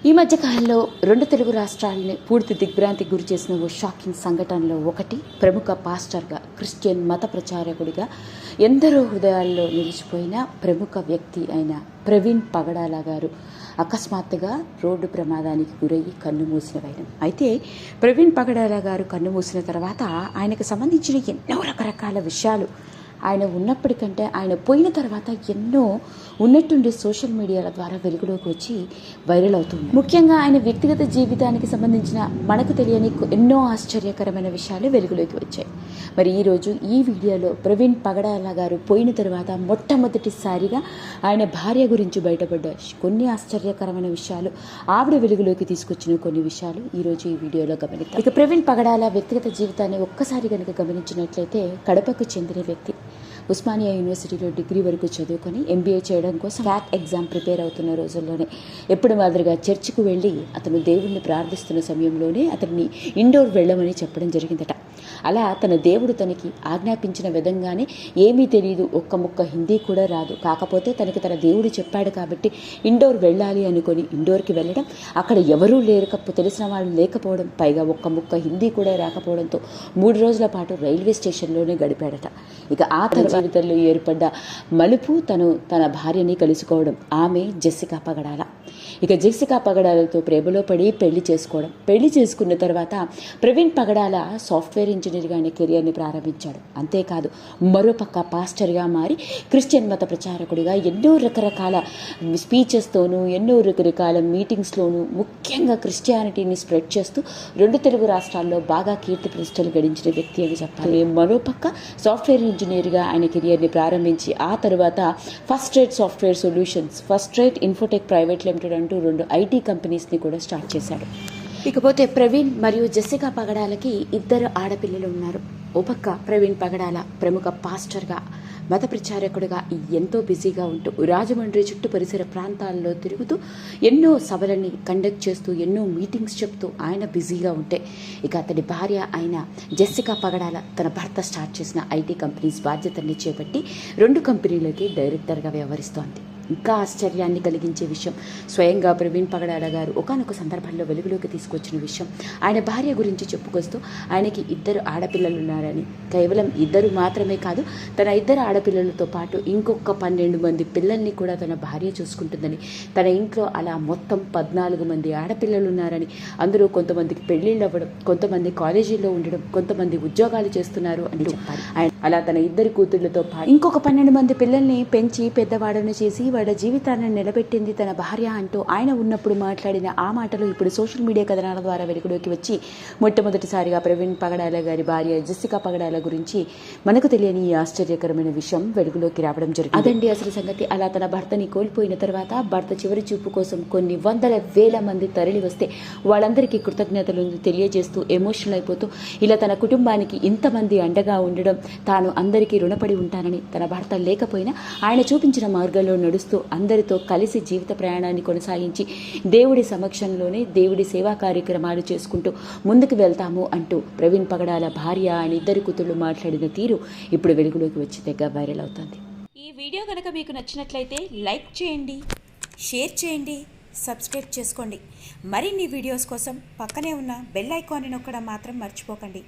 ఈ మధ్య కాలంలో రెండు తెలుగు రాష్ట్రాలని పూర్తి దిగ్భ్రాంతికి గురి చేసిన ఓ షాకింగ్ సంఘటనలో ఒకటి, ప్రముఖ పాస్టర్గా, క్రిస్టియన్ మత ప్రచారకుడిగా ఎందరో హృదయాల్లో నిలిచిపోయిన ప్రముఖ వ్యక్తి అయిన ప్రవీణ్ పగడాల గారు అకస్మాత్తుగా రోడ్డు ప్రమాదానికి గురయ్యి కన్నుమూసిన వైనం. అయితే ప్రవీణ్ పగడాల గారు కన్నుమూసిన తర్వాత ఆయనకు సంబంధించిన ఎన్నో రకరకాల విషయాలు ఆయన ఉన్నప్పటికంటే ఆయన పోయిన తర్వాత ఎన్నో ఉన్నట్టుండి సోషల్ మీడియాల ద్వారా వెలుగులోకి వచ్చి వైరల్ అవుతుంది. ముఖ్యంగా ఆయన వ్యక్తిగత జీవితానికి సంబంధించిన మనకు తెలియని ఎన్నో ఆశ్చర్యకరమైన విషయాలు వెలుగులోకి వచ్చాయి. మరి ఈరోజు ఈ వీడియోలో ప్రవీణ్ పగడాల గారు పోయిన తర్వాత మొట్టమొదటిసారిగా ఆయన భార్య గురించి బయటపడ్డ కొన్ని ఆశ్చర్యకరమైన విషయాలు, ఆవిడ వెలుగులోకి తీసుకొచ్చిన కొన్ని విషయాలు ఈరోజు ఈ వీడియోలో గమనిద్దాం. ఇక ప్రవీణ్ పగడాల వ్యక్తిగత జీవితాన్ని ఒక్కసారి కనుక గమనించినట్లయితే కడపకు చెందిన వ్యక్తి. ఉస్మానియా యూనివర్సిటీలో డిగ్రీ వరకు చదువుకొని ఎంబీఏ చేయడం కోసం క్యాట్ ఎగ్జామ్ ప్రిపేర్ అవుతున్న రోజుల్లోనే ఎప్పుడు మాదిరిగా చర్చికి వెళ్ళి అతను దేవుణ్ణి ప్రార్థిస్తున్న సమయంలోనే అతన్ని ఇండోర్ వెళ్ళమని చెప్పడం జరిగిందట. అలా తన దేవుడు తనకి ఆజ్ఞాపించిన విధంగానే ఏమీ తెలియదు, ఒక్క ముక్క హిందీ కూడా రాదు, కాకపోతే తనకి తన దేవుడు చెప్పాడు కాబట్టి ఇండోర్ వెళ్ళాలి అనుకొని ఇండోర్కి వెళ్ళడం, అక్కడ ఎవరూ తెలిసిన వాళ్ళు లేకపోవడం, పైగా ఒక్క ముక్క హిందీ కూడా రాకపోవడంతో 3 రోజుల పాటు రైల్వే స్టేషన్లోనే గడిపాడట. ఇక ఆ తర్వాత జీవితంలో ఏర్పడ్డ మలుపు తన భార్యని కలుసుకోవడం, ఆమె జెస్సికా పగడాల. ఇక జెస్సికా పగడాలతో ప్రేమలో పడి పెళ్లి చేసుకోవడం, పెళ్లి చేసుకున్న తర్వాత ప్రవీణ్ పగడాల సాఫ్ట్వేర్ ఇంజనీర్గా ఆయన కెరియర్ని ప్రారంభించాడు. అంతేకాదు మరోపక్క పాస్టర్గా మారి క్రిస్టియన్ మత ప్రచారకుడిగా ఎన్నో రకరకాల స్పీచెస్తోనూ ఎన్నో రకరకాల మీటింగ్స్లోనూ ముఖ్యంగా క్రిస్టియానిటీని స్ప్రెడ్ చేస్తూ 2 తెలుగు రాష్ట్రాల్లో బాగా కీర్తి ప్రతిష్టలు గడించిన వ్యక్తి అని చెప్పాలి. మరోపక్క సాఫ్ట్వేర్ ఇంజనీర్గా ఆయన కెరియర్ని ప్రారంభించి ఆ తర్వాత first right software solutions, first right Infotech private limited అంటూ 2 ఐటీ కంపెనీస్ని కూడా స్టార్ట్ చేశాడు. ఇకపోతే ప్రవీణ్ మరియు జెస్సికా పగడాలకి 2 ఆడపిల్లలు ఉన్నారు. ఓ పక్క ప్రవీణ్ పగడాల ప్రముఖ పాస్టర్గా, మత ప్రచారకుడిగా ఎంతో బిజీగా ఉంటూ రాజమండ్రి చుట్టూ పరిసర ప్రాంతాల్లో తిరుగుతూ ఎన్నో సభలని కండక్ట్ చేస్తూ ఎన్నో మీటింగ్స్ చెప్తూ ఆయన బిజీగా ఉంటే, ఇక అతడి భార్య అయిన జెస్సికా పగడాల తన భర్త స్టార్ట్ చేసిన ఐటీ కంపెనీస్ బాధ్యతల్ని చేపట్టి 2 కంపెనీలకి డైరెక్టర్గా వ్యవహరిస్తోంది. ఇంకా ఆశ్చర్యాన్ని కలిగించే విషయం, స్వయంగా ప్రవీణ్ పగడాల గారు ఒకానొక సందర్భంలో వెలుగులోకి తీసుకొచ్చిన విషయం, ఆయన భార్య గురించి చెప్పుకొస్తూ ఆయనకి 2 ఆడపిల్లలు ఉన్నారని, కేవలం 2 మాత్రమే కాదు, తన 2 ఆడపిల్లలతో పాటు ఇంకొక 12 మంది పిల్లల్ని కూడా తన భార్య చూసుకుంటుందని, తన ఇంట్లో అలా మొత్తం 14 మంది ఆడపిల్లలు ఉన్నారని, అందులో కొంతమందికి పెళ్లిళ్ళు అవ్వడం, కొంతమంది కాలేజీల్లో ఉండడం, కొంతమంది ఉద్యోగాలు చేస్తున్నారు అని చెప్పారు. అలా తన 2 కూతుళ్లతో పాటు ఇంకొక 12 మంది పిల్లల్ని పెంచి పెద్దవాడను చేసి వాడి జీవితాన్ని నిలబెట్టింది తన భార్య అంటూ ఆయన ఉన్నప్పుడు మాట్లాడిన ఆ మాటలు ఇప్పుడు సోషల్ మీడియా కథనాల ద్వారా వెలుగులోకి వచ్చి మొట్టమొదటిసారిగా ప్రవీణ్ పగడాల గారి భార్య జెస్సికా పగడాల గురించి మనకు తెలియని ఈ ఆశ్చర్యకరమైన విషయం వెలుగులోకి రావడం జరిగింది. అదండి అసలు సంగతి. అలా తన భర్తని కోల్పోయిన తర్వాత భర్త చివరి చూపు కోసం కొన్ని వందల వేల మంది తరలి వస్తే వాళ్ళందరికీ కృతజ్ఞతలు తెలియజేస్తూ ఎమోషనల్ అయిపోతూ ఇలా తన కుటుంబానికి ఇంతమంది అండగా ఉండడం, తాను అందరికీ రుణపడి ఉంటానని, తన భర్త లేకపోయినా ఆయన చూపించిన మార్గంలో నడుస్తూ అందరితో కలిసి జీవిత ప్రయాణాన్ని కొనసాగించి దేవుడి సమక్షంలోనే దేవుడి సేవా కార్యక్రమాలు చేసుకుంటూ ముందుకు వెళ్తాము అంటూ ప్రవీణ్ పగడాల భార్య ఆయన 2 కూతుళ్ళు మాట్లాడిన తీరు ఇప్పుడు వెలుగులోకి వచ్చి తెగ వైరల్ అవుతుంది. ఈ వీడియో కనుక మీకు నచ్చినట్లయితే లైక్ చేయండి, షేర్ చేయండి, సబ్స్క్రైబ్ చేసుకోండి. మరిన్ని వీడియోస్ కోసం పక్కనే ఉన్న బెల్ ఐకాన్ని నొక్కడం మాత్రం మర్చిపోకండి.